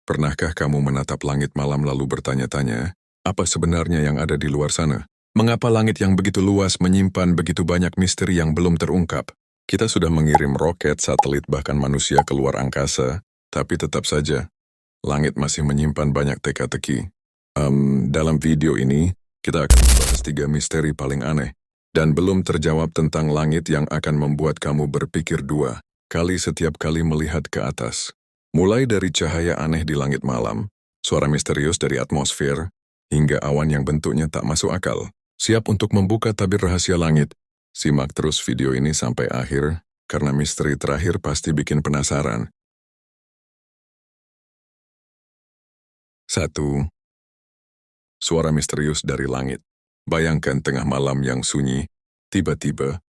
Pernahkah kamu menatap langit malam lalu bertanya-tanya, apa sebenarnya yang ada di luar sana? Mengapa langit yang begitu luas menyimpan begitu banyak misteri yang belum terungkap? Kita sudah mengirim roket, satelit, bahkan manusia ke luar angkasa, tapi tetap saja, langit masih menyimpan banyak teka-teki. Dalam video ini, kita akan membahas 3 misteri paling aneh, dan belum terjawab tentang langit yang akan membuat kamu berpikir 2 kali setiap kali melihat ke atas. Mulai dari cahaya aneh di langit malam, suara misterius dari atmosfer, hingga awan yang bentuknya tak masuk akal. Siap untuk membuka tabir rahasia langit? Simak terus video ini sampai akhir, karena misteri terakhir pasti bikin penasaran. 1. Suara misterius dari langit. Bayangkan tengah malam yang sunyi, tiba-tiba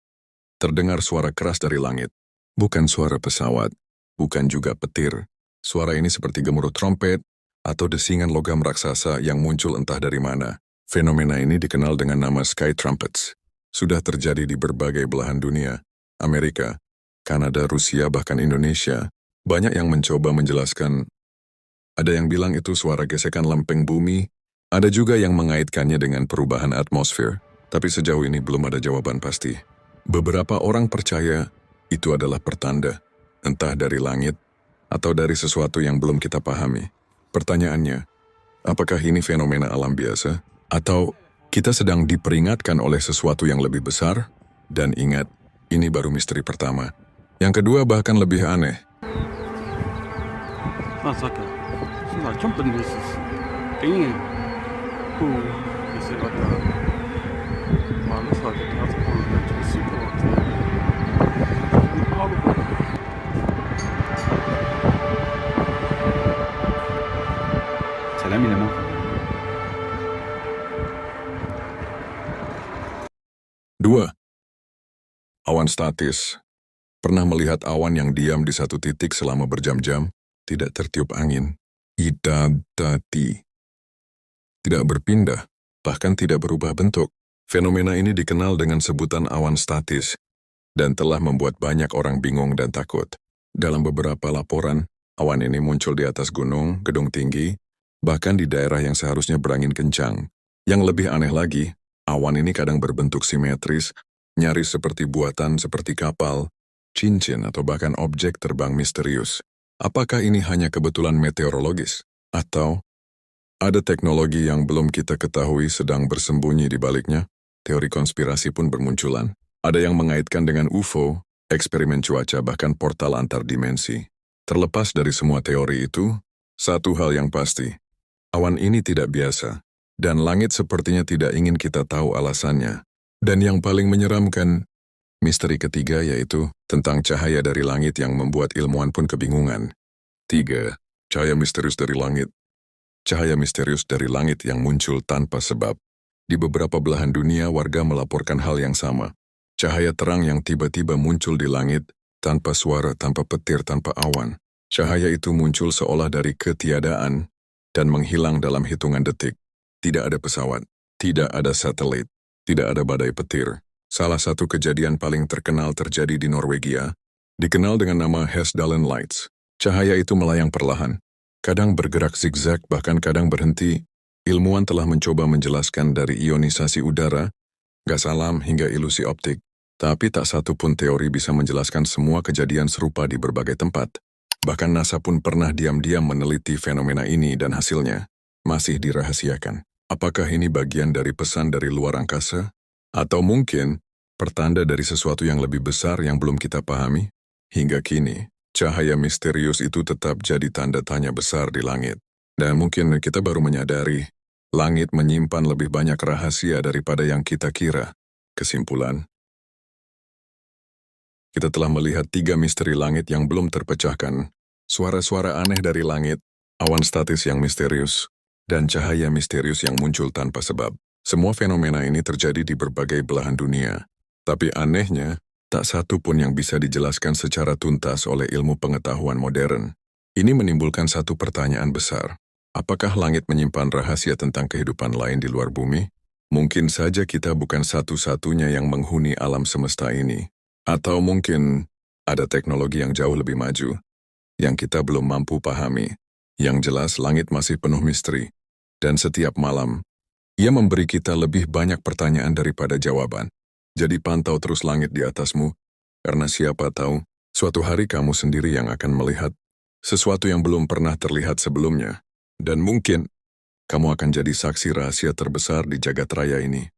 terdengar suara keras dari langit. Bukan suara pesawat, bukan juga petir. Suara ini seperti gemuruh trompet atau desingan logam raksasa yang muncul entah dari mana. Fenomena ini dikenal dengan nama Sky Trumpets. Sudah terjadi di berbagai belahan dunia, Amerika, Kanada, Rusia, bahkan Indonesia. Banyak yang mencoba menjelaskan. Ada yang bilang itu suara gesekan lempeng bumi, ada juga yang mengaitkannya dengan perubahan atmosfer, tapi sejauh ini belum ada jawaban pasti. Beberapa orang percaya itu adalah pertanda, entah dari langit atau dari sesuatu yang belum kita pahami. Pertanyaannya, apakah ini fenomena alam biasa? Atau kita sedang diperingatkan oleh sesuatu yang lebih besar? Dan ingat, ini baru misteri pertama. Yang kedua bahkan lebih aneh. まさかそんなキャンプのニュースingin ku bisa kata manusia di atas pun menjadi seperti apa? Salam minama. 2. Awan statis. Pernah melihat awan yang diam di satu titik selama berjam-jam, tidak tertiup angin, idadati, tidak berpindah, bahkan tidak berubah bentuk. Fenomena ini dikenal dengan sebutan awan statis, dan telah membuat banyak orang bingung dan takut. Dalam beberapa laporan, awan ini muncul di atas gunung, gedung tinggi, bahkan di daerah yang seharusnya berangin kencang. Yang lebih aneh lagi, awan ini kadang berbentuk simetris, nyaris seperti buatan seperti kapal, cincin, atau bahkan objek terbang misterius. Apakah ini hanya kebetulan meteorologis? Atau ada teknologi yang belum kita ketahui sedang bersembunyi di baliknya? Teori konspirasi pun bermunculan. Ada yang mengaitkan dengan UFO, eksperimen cuaca, bahkan portal antar dimensi. Terlepas dari semua teori itu, satu hal yang pasti, awan ini tidak biasa, dan langit sepertinya tidak ingin kita tahu alasannya. Dan yang paling menyeramkan, misteri ketiga yaitu tentang cahaya dari langit yang membuat ilmuwan pun kebingungan. 3. Cahaya misterius dari langit. Cahaya misterius dari langit yang muncul tanpa sebab. Di beberapa belahan dunia, warga melaporkan hal yang sama. Cahaya terang yang tiba-tiba muncul di langit, tanpa suara, tanpa petir, tanpa awan. Cahaya itu muncul seolah dari ketiadaan dan menghilang dalam hitungan detik. Tidak ada pesawat, tidak ada satelit, tidak ada badai petir. Salah satu kejadian paling terkenal terjadi di Norwegia, dikenal dengan nama Hesdalen Lights. Cahaya itu melayang perlahan, kadang bergerak zigzag, bahkan kadang berhenti. Ilmuwan telah mencoba menjelaskan dari ionisasi udara, gas alam, hingga ilusi optik. Tapi tak satu pun teori bisa menjelaskan semua kejadian serupa di berbagai tempat. Bahkan NASA pun pernah diam-diam meneliti fenomena ini dan hasilnya masih dirahasiakan. Apakah ini bagian dari pesan dari luar angkasa? Atau mungkin pertanda dari sesuatu yang lebih besar yang belum kita pahami? Hingga kini, cahaya misterius itu tetap jadi tanda tanya besar di langit. Dan mungkin kita baru menyadari, langit menyimpan lebih banyak rahasia daripada yang kita kira. Kesimpulan, kita telah melihat 3 misteri langit yang belum terpecahkan. Suara-suara aneh dari langit, awan statis yang misterius, dan cahaya misterius yang muncul tanpa sebab. Semua fenomena ini terjadi di berbagai belahan dunia. Tapi anehnya, tak satu pun yang bisa dijelaskan secara tuntas oleh ilmu pengetahuan modern. Ini menimbulkan satu pertanyaan besar. Apakah langit menyimpan rahasia tentang kehidupan lain di luar bumi? Mungkin saja kita bukan satu-satunya yang menghuni alam semesta ini. Atau mungkin ada teknologi yang jauh lebih maju, yang kita belum mampu pahami. Yang jelas langit masih penuh misteri, dan setiap malam, ia memberi kita lebih banyak pertanyaan daripada jawaban. Jadi pantau terus langit di atasmu, karena siapa tahu, suatu hari kamu sendiri yang akan melihat sesuatu yang belum pernah terlihat sebelumnya. Dan mungkin, kamu akan jadi saksi rahasia terbesar di jagat raya ini.